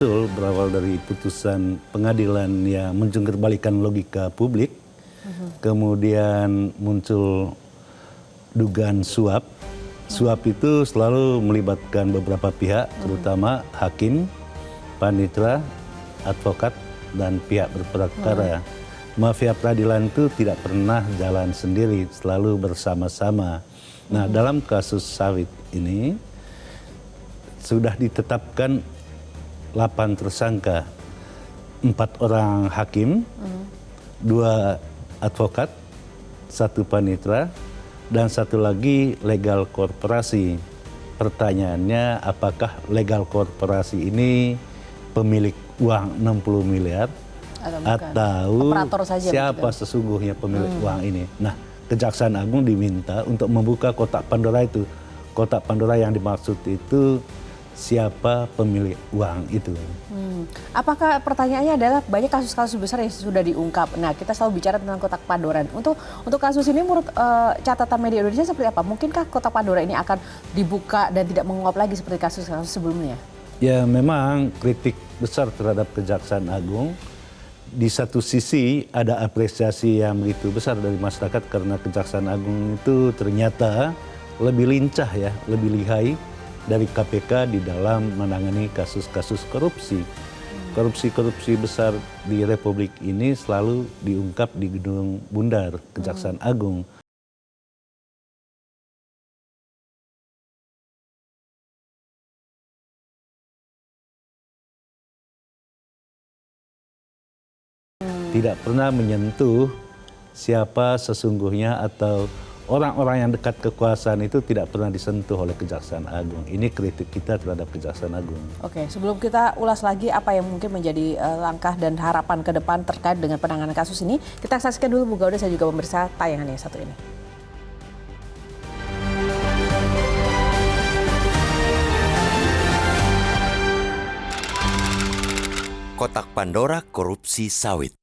Betul, berawal dari putusan pengadilan yang menjungkirbalikkan logika publik, kemudian muncul dugaan suap. Suap itu selalu melibatkan beberapa pihak, terutama hakim, panitera, advokat, dan pihak berperkara. Mafia peradilan itu tidak pernah jalan sendiri, selalu bersama-sama. Nah, dalam kasus sawit ini sudah ditetapkan 8 tersangka, 4 orang hakim, 2 advokat, 1 panitera, dan 1 lagi legal korporasi. Pertanyaannya, apakah legal korporasi ini pemilik uang 60 miliar atau operator saja siapa begitu? Sesungguhnya pemilik uang ini? Nah, Kejaksaan Agung diminta untuk membuka kotak Pandora itu. Kotak Pandora yang dimaksud itu siapa pemilik uang itu. Apakah pertanyaannya adalah banyak kasus-kasus besar yang sudah diungkap. Nah, kita selalu bicara tentang kotak Pandora. Untuk kasus ini menurut catatan media Indonesia seperti apa? Mungkinkah kotak Pandora ini akan dibuka dan tidak menguap lagi seperti kasus-kasus sebelumnya? Ya, memang kritik besar terhadap Kejaksaan Agung. Di satu sisi ada apresiasi yang begitu besar dari masyarakat karena Kejaksaan Agung itu ternyata lebih lincah ya, lebih lihai dari KPK di dalam menangani kasus-kasus korupsi. Korupsi-korupsi besar di Republik ini selalu diungkap di Gedung Bundar, Kejaksaan Agung. Tidak pernah menyentuh siapa sesungguhnya atau orang-orang yang dekat kekuasaan itu tidak pernah disentuh oleh Kejaksaan Agung. Ini kritik kita terhadap Kejaksaan Agung. Oke, sebelum kita ulas lagi apa yang mungkin menjadi langkah dan harapan ke depan terkait dengan penanganan kasus ini, kita saksikan dulu Bu Gauda, saya juga pemirsa tayangan yang satu ini. Kotak Pandora korupsi sawit.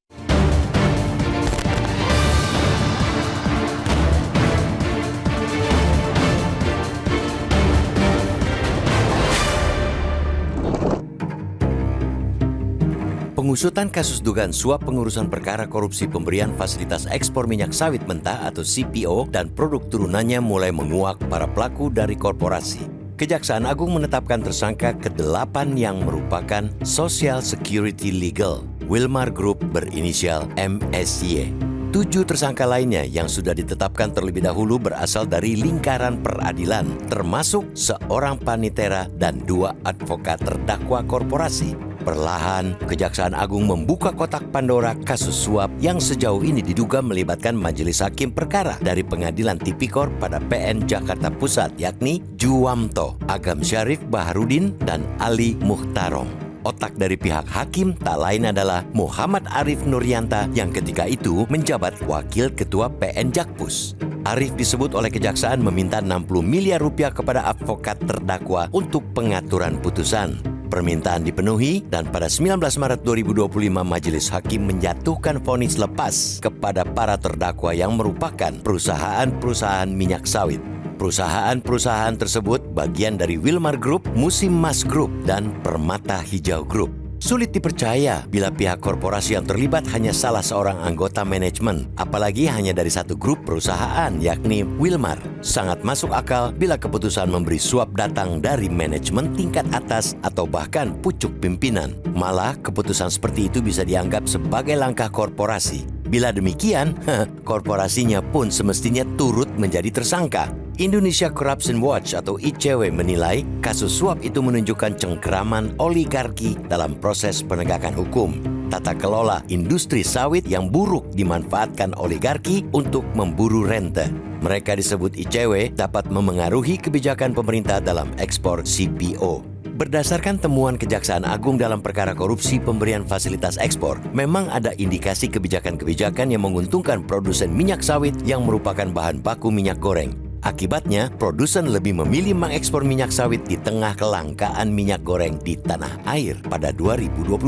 Pengusutan kasus dugaan suap pengurusan perkara korupsi pemberian fasilitas ekspor minyak sawit mentah atau CPO dan produk turunannya mulai menguak para pelaku dari korporasi. Kejaksaan Agung menetapkan tersangka ke-8 yang merupakan Social Security Legal, Wilmar Group berinisial MSY. 7 tersangka lainnya yang sudah ditetapkan terlebih dahulu berasal dari lingkaran peradilan, termasuk seorang panitera dan 2 advokat terdakwa korporasi. Perlahan, Kejaksaan Agung membuka kotak Pandora kasus suap yang sejauh ini diduga melibatkan Majelis Hakim Perkara dari Pengadilan Tipikor pada PN Jakarta Pusat, yakni Juwamto, Agam Syarif Baharudin, dan Ali Muhtarom. Otak dari pihak hakim tak lain adalah Muhammad Arif Nuryanta yang ketika itu menjabat Wakil Ketua PN Jakpus. Arif disebut oleh Kejaksaan meminta 60 miliar rupiah kepada advokat terdakwa untuk pengaturan putusan. Permintaan dipenuhi dan pada 19 Maret 2025 Majelis Hakim menjatuhkan vonis lepas kepada para terdakwa yang merupakan perusahaan-perusahaan minyak sawit. Perusahaan-perusahaan tersebut bagian dari Wilmar Group, Musim Mas Group, dan Permata Hijau Group. Sulit dipercaya bila pihak korporasi yang terlibat hanya salah seorang anggota manajemen, apalagi hanya dari satu grup perusahaan yakni Wilmar. Sangat masuk akal bila keputusan memberi suap datang dari manajemen tingkat atas atau bahkan pucuk pimpinan. Malah keputusan seperti itu bisa dianggap sebagai langkah korporasi. Bila demikian, korporasinya pun semestinya turut menjadi tersangka. Indonesia Corruption Watch atau ICW menilai kasus suap itu menunjukkan cengkeraman oligarki dalam proses penegakan hukum. Tata kelola industri sawit yang buruk dimanfaatkan oligarki untuk memburu rente. Mereka disebut ICW dapat memengaruhi kebijakan pemerintah dalam ekspor CPO. Berdasarkan temuan Kejaksaan Agung dalam perkara korupsi pemberian fasilitas ekspor, memang ada indikasi kebijakan-kebijakan yang menguntungkan produsen minyak sawit yang merupakan bahan baku minyak goreng. Akibatnya, produsen lebih memilih mengekspor minyak sawit di tengah kelangkaan minyak goreng di tanah air pada 2022.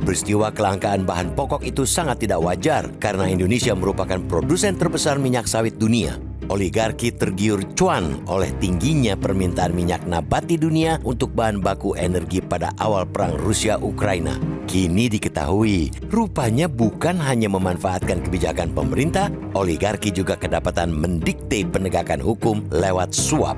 Peristiwa kelangkaan bahan pokok itu sangat tidak wajar karena Indonesia merupakan produsen terbesar minyak sawit dunia. Oligarki tergiur cuan oleh tingginya permintaan minyak nabati dunia untuk bahan baku energi pada awal perang Rusia-Ukraina. Kini diketahui, rupanya bukan hanya memanfaatkan kebijakan pemerintah, oligarki juga kedapatan mendikte penegakan hukum lewat suap.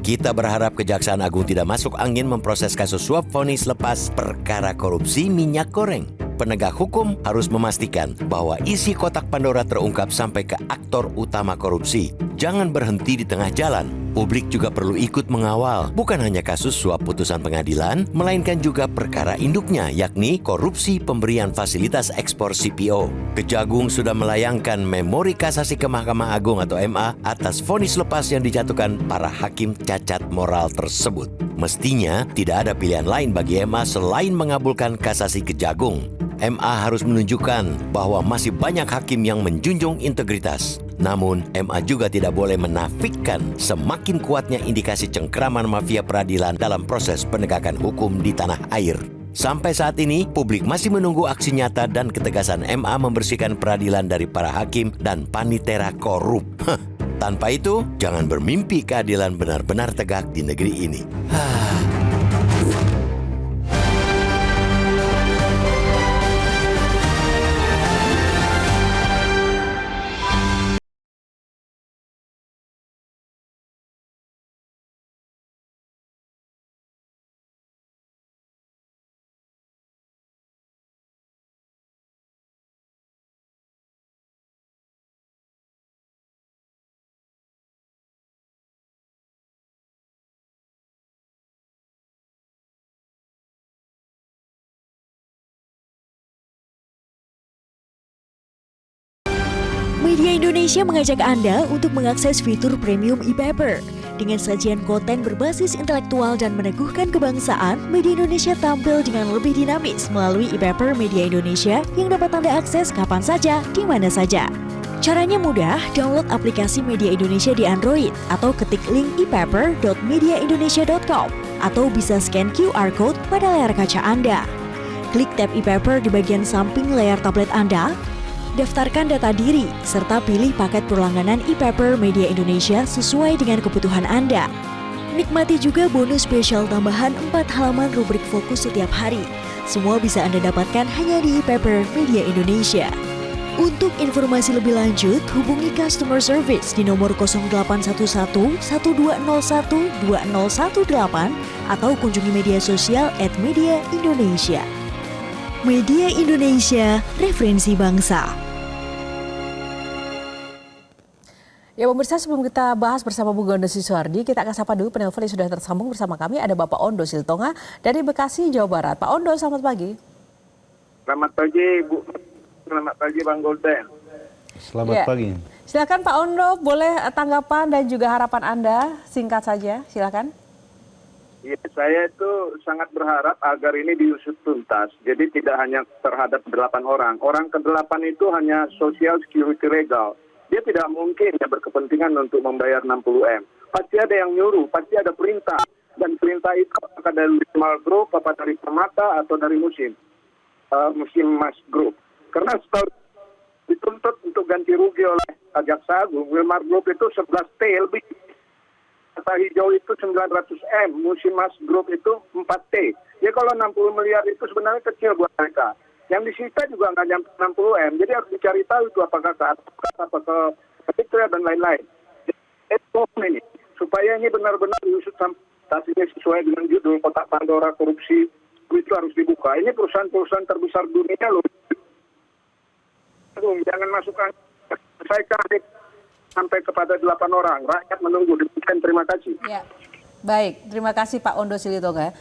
Kita berharap Kejaksaan Agung tidak masuk angin memproses kasus suap vonis lepas perkara korupsi minyak goreng. Penegak hukum harus memastikan bahwa isi kotak Pandora terungkap sampai ke aktor utama korupsi. Jangan berhenti di tengah jalan. Publik juga perlu ikut mengawal, bukan hanya kasus suap putusan pengadilan, melainkan juga perkara induknya, yakni korupsi pemberian fasilitas ekspor CPO. Kejagung sudah melayangkan memori kasasi ke Mahkamah Agung atau MA atas vonis lepas yang dijatuhkan para hakim cacat moral tersebut. Mestinya tidak ada pilihan lain bagi MA selain mengabulkan kasasi Kejagung. MA harus menunjukkan bahwa masih banyak hakim yang menjunjung integritas. Namun, MA juga tidak boleh menafikan semakin kuatnya indikasi cengkeraman mafia peradilan dalam proses penegakan hukum di tanah air. Sampai saat ini, publik masih menunggu aksi nyata dan ketegasan MA membersihkan peradilan dari para hakim dan panitera korup. Tanpa itu, jangan bermimpi keadilan benar-benar tegak di negeri ini. Media Indonesia mengajak Anda untuk mengakses fitur premium e-paper. Dengan sajian konten berbasis intelektual dan meneguhkan kebangsaan, Media Indonesia tampil dengan lebih dinamis melalui e-paper Media Indonesia yang dapat Anda akses kapan saja, di mana saja. Caranya mudah, download aplikasi Media Indonesia di Android atau ketik link e-paper.mediaindonesia.com atau bisa scan QR code pada layar kaca Anda. Klik tab e-paper di bagian samping layar tablet Anda, daftarkan data diri, serta pilih paket berlangganan e-paper Media Indonesia sesuai dengan kebutuhan Anda. Nikmati juga bonus spesial tambahan 4 halaman rubrik fokus setiap hari. Semua bisa Anda dapatkan hanya di e-paper Media Indonesia. Untuk informasi lebih lanjut, hubungi customer service di nomor 0811 1201 2018 atau kunjungi media sosial @Media Indonesia. Media Indonesia, referensi bangsa. Ya pemirsa, sebelum kita bahas bersama Bu Gondo Siswardi, kita akan sapa dulu penelpon yang sudah tersambung bersama kami. Ada Bapak Ondo Siltonga dari Bekasi, Jawa Barat. Pak Ondo, selamat pagi. Selamat pagi, Bu. Selamat pagi, Bang Golden. Selamat pagi. Silakan Pak Ondo, boleh tanggapan dan juga harapan Anda, singkat saja, silakan. Ya, saya itu sangat berharap agar ini diusut tuntas. Jadi tidak hanya terhadap 8 orang. Orang ke-8 itu hanya social security legal. Dia tidak mungkin ya berkepentingan untuk membayar 60M. Pasti ada yang nyuruh, pasti ada perintah. Dan perintah itu apakah dari Wilmar Group, apa dari Permata, atau dari Musim Mas Group. Karena setelah dituntut untuk ganti rugi oleh Jaksa Agung, Wilmar Group itu 11T lebih. Kata hijau itu 900M, Musim Mas Group itu 4T. Ya kalau 60 miliar itu sebenarnya kecil buat mereka. Yang disita juga nggak nyampe 60M, jadi harus dicari tahu itu apakah ke advokat, apa ke Kementerian dan lain-lain. Ini supaya ini benar-benar diusut sampai sesuai dengan judul kotak Pandora korupsi itu harus dibuka. Ini perusahaan-perusahaan terbesar dunia loh. Jangan masukkan saya sampai kepada 8 orang. Rakyat menunggu. Demikian, terima kasih. Ya. Baik, terima kasih Pak Ondo Siltonga.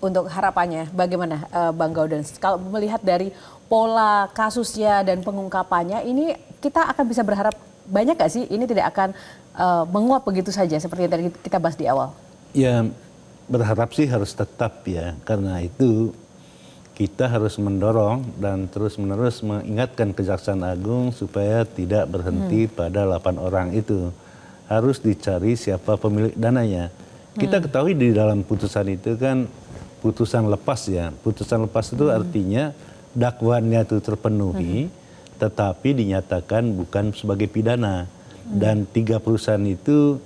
Untuk harapannya, bagaimana Bang Gauden? Kalau melihat dari pola kasusnya dan pengungkapannya, ini kita akan bisa berharap banyak gak sih ini tidak akan menguap begitu saja seperti yang tadi kita bahas di awal? Ya berharap sih harus tetap ya, karena itu kita harus mendorong dan terus-menerus mengingatkan Kejaksaan Agung supaya tidak berhenti pada 8 orang itu. Harus dicari siapa pemilik dananya. Kita ketahui di dalam putusan itu kan putusan lepas ya. Putusan lepas itu artinya dakwaannya itu terpenuhi, tetapi dinyatakan bukan sebagai pidana. dan 3 perusahaan itu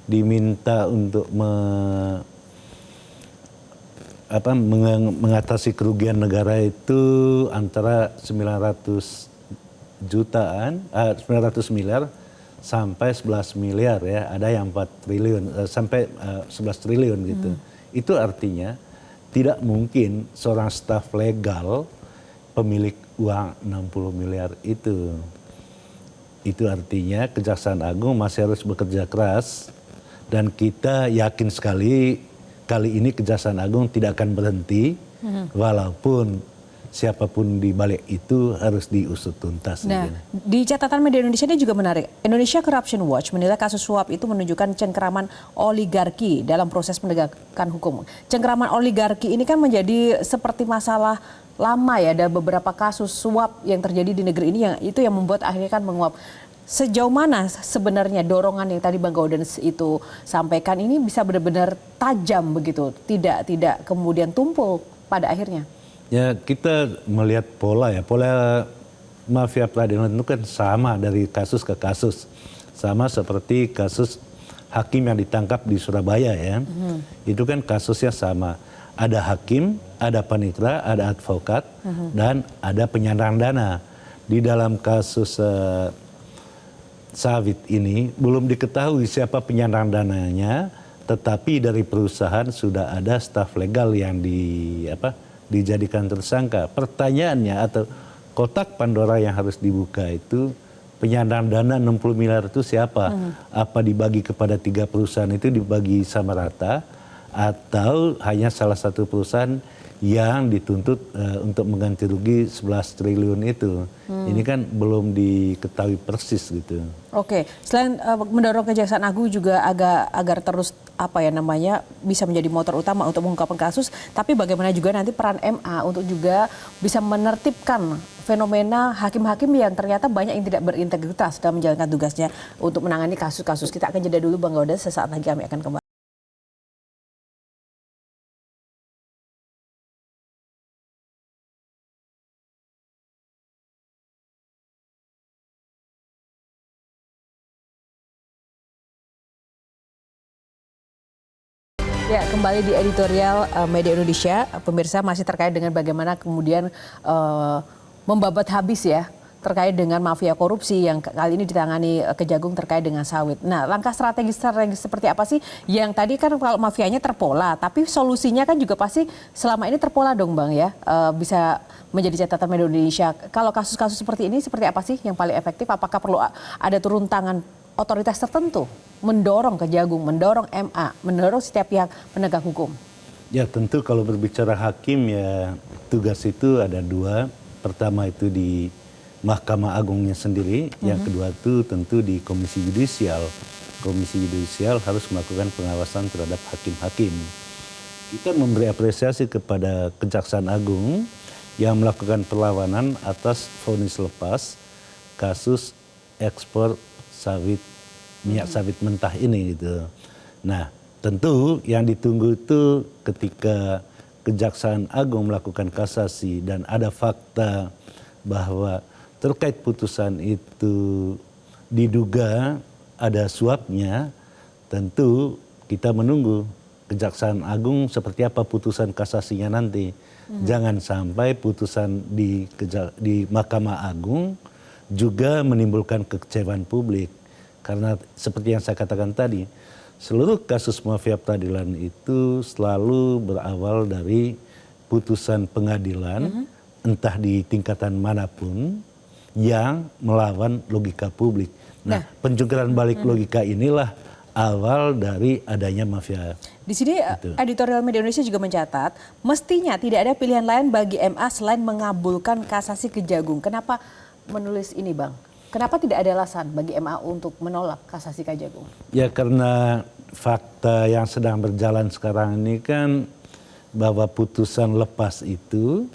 diminta untuk mengatasi kerugian negara itu antara 900 miliar sampai 11 miliar ya, ada yang 4 triliun sampai 11 triliun gitu. Itu artinya tidak mungkin seorang staf legal pemilik uang 60 miliar itu. Itu artinya Kejaksaan Agung masih harus bekerja keras dan kita yakin sekali kali ini Kejaksaan Agung tidak akan berhenti walaupun siapapun di balik itu harus diusut tuntas. Nah, di catatan media Indonesia ini juga menarik. Indonesia Corruption Watch menilai kasus suap itu menunjukkan cengkeraman oligarki dalam proses penegakan hukum. Cengkeraman oligarki ini kan menjadi seperti masalah lama ya, ada beberapa kasus suap yang terjadi di negeri ini yang membuat akhirnya kan menguap. Sejauh mana sebenarnya dorongan yang tadi Bang Gaudens itu sampaikan ini bisa benar-benar tajam begitu, tidak kemudian tumpul pada akhirnya? Ya, kita melihat pola mafia peradilan itu kan sama dari kasus ke kasus. Sama seperti kasus hakim yang ditangkap di Surabaya ya. Itu kan kasusnya sama. Ada hakim, ada panitera, ada advokat, dan ada penyandang dana. Di dalam kasus sawit ini belum diketahui siapa penyandang dananya, tetapi dari perusahaan sudah ada staf legal yang dijadikan tersangka. Pertanyaannya atau kotak Pandora yang harus dibuka itu, penyandang dana 60 miliar itu siapa? Apa dibagi kepada 3 perusahaan itu dibagi sama rata atau hanya salah satu perusahaan yang dituntut untuk mengganti rugi 11 triliun itu. Ini kan belum diketahui persis gitu. Oke, selain mendorong Kejaksaan Agung juga agar terus bisa menjadi motor utama untuk mengungkapkan kasus, tapi bagaimana juga nanti peran MA untuk juga bisa menertibkan fenomena hakim-hakim yang ternyata banyak yang tidak berintegritas dalam menjalankan tugasnya untuk menangani kasus-kasus. Kita akan jeda dulu Bang Gaudens, sesaat lagi kami akan kembali. Ya, kembali di editorial Media Indonesia, pemirsa, masih terkait dengan bagaimana kemudian membabat habis ya terkait dengan mafia korupsi yang kali ini ditangani Kejagung terkait dengan sawit. Nah, langkah strategis seperti apa sih yang tadi kan kalau mafianya terpola, tapi solusinya kan juga pasti selama ini terpola dong Bang ya, bisa menjadi catatan Media Indonesia. Kalau kasus-kasus seperti ini seperti apa sih yang paling efektif? Apakah perlu ada turun tangan otoritas tertentu mendorong Kejagung, mendorong MA, mendorong setiap pihak penegak hukum? Ya tentu kalau berbicara hakim ya tugas itu ada 2. Pertama itu di Mahkamah Agungnya sendiri, yang kedua itu tentu di Komisi Yudisial. Komisi Yudisial harus melakukan pengawasan terhadap hakim-hakim. Kita memberi apresiasi kepada Kejaksaan Agung yang melakukan perlawanan atas vonis lepas kasus ekspor minyak sawit mentah ini gitu. Nah, tentu yang ditunggu itu ketika Kejaksaan Agung melakukan kasasi dan ada fakta bahwa terkait putusan itu diduga ada suapnya, tentu kita menunggu Kejaksaan Agung seperti apa putusan kasasinya nanti. Jangan sampai putusan di Mahkamah Agung juga menimbulkan kekecewaan publik. Karena seperti yang saya katakan tadi, seluruh kasus mafia peradilan itu selalu berawal dari putusan pengadilan, entah di tingkatan manapun, yang melawan logika publik. Nah, penjungkiran balik logika inilah awal dari adanya mafia. Di sini editorial Media Indonesia juga mencatat, mestinya tidak ada pilihan lain bagi MA selain mengabulkan kasasi Kejagung. Kenapa menulis ini Bang? Kenapa tidak ada alasan bagi MA untuk menolak kasasi Kejagung? Ya karena fakta yang sedang berjalan sekarang ini kan bahwa putusan lepas itu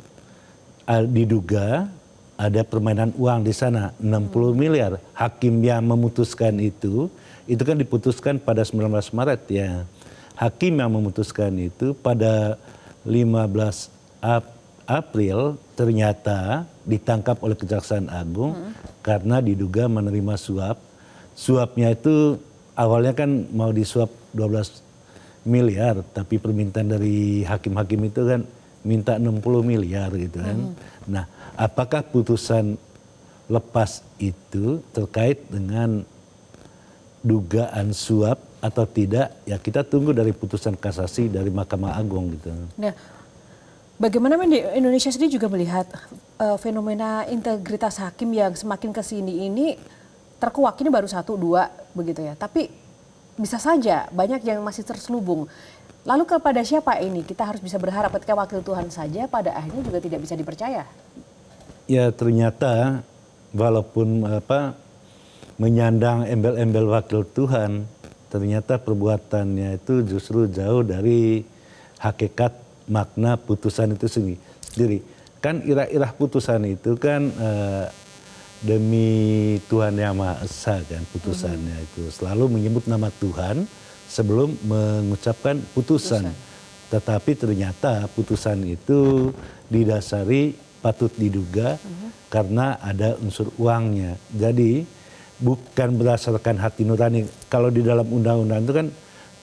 diduga ada permainan uang di sana 60 miliar. Hakim yang memutuskan itu kan diputuskan pada 19 Maret ya. Hakim yang memutuskan itu pada 15 April ternyata ditangkap oleh Kejaksaan Agung karena diduga menerima suap. Suapnya itu awalnya kan mau disuap 12 miliar, tapi permintaan dari hakim-hakim itu kan minta 60 miliar gitu kan. Nah, apakah putusan lepas itu terkait dengan dugaan suap atau tidak? Ya kita tunggu dari putusan kasasi dari Mahkamah Agung gitu. Nah, bagaimana Indonesia sendiri juga melihat fenomena integritas hakim yang semakin kesini ini terkuak, ini baru 1-2 begitu ya, tapi bisa saja banyak yang masih terselubung. Lalu kepada siapa ini kita harus bisa berharap ketika wakil Tuhan saja pada akhirnya juga tidak bisa dipercaya? Ya ternyata walaupun menyandang embel-embel wakil Tuhan, ternyata perbuatannya itu justru jauh dari hakikat makna putusan itu sendiri. Kan irah-irah putusan itu kan demi Tuhan Yang Maha Esa kan putusannya itu. Selalu menyebut nama Tuhan sebelum mengucapkan putusan. Tetapi ternyata putusan itu didasari patut diduga karena ada unsur uangnya. Jadi bukan berdasarkan hati nurani. Kalau di dalam undang-undang itu kan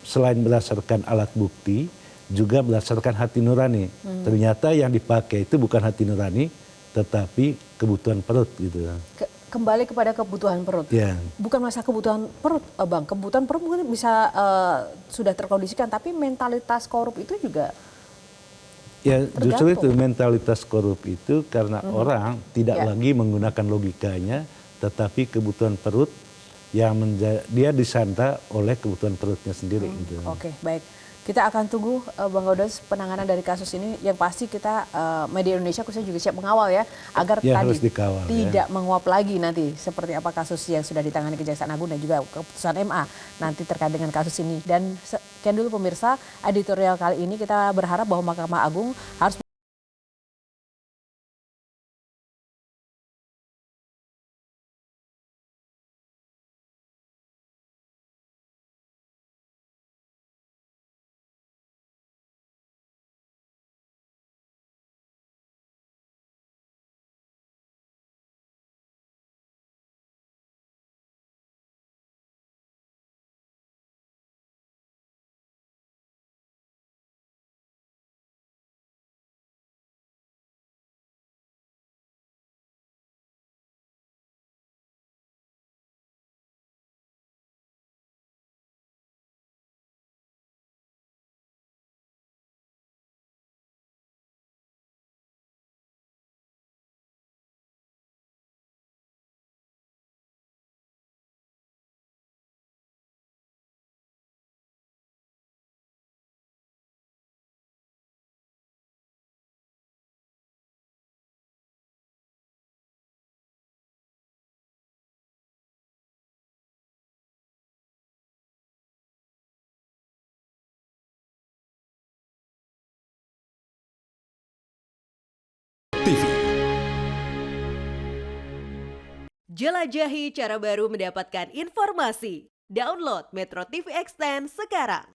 selain berdasarkan alat bukti, juga berdasarkan hati nurani. Ternyata yang dipakai itu bukan hati nurani, tetapi kebutuhan perut gitu. Kembali kepada kebutuhan perut. Ya. Bukan masalah kebutuhan perut, Bang. Kebutuhan perut mungkin bisa sudah terkondisikan, tapi mentalitas korup itu juga ya tergantung. justru itu mentalitas korup itu karena orang tidak lagi menggunakan logikanya, tetapi kebutuhan perut yang dia disandra oleh kebutuhan perutnya sendiri. Gitu. Oke, baik. Kita akan tunggu Bang Gaudes penanganan dari kasus ini. Yang pasti kita media Indonesia khususnya juga siap mengawal ya, agar Ya, tadi harus dikawal, tidak menguap lagi nanti seperti apa kasus yang sudah ditangani Kejaksaan Agung dan juga keputusan MA nanti terkait dengan kasus ini. Dan sekian dulu pemirsa editorial kali ini, kita berharap bahwa Mahkamah Agung harus Jelajahi cara baru mendapatkan informasi. Download Metro TV Extend sekarang.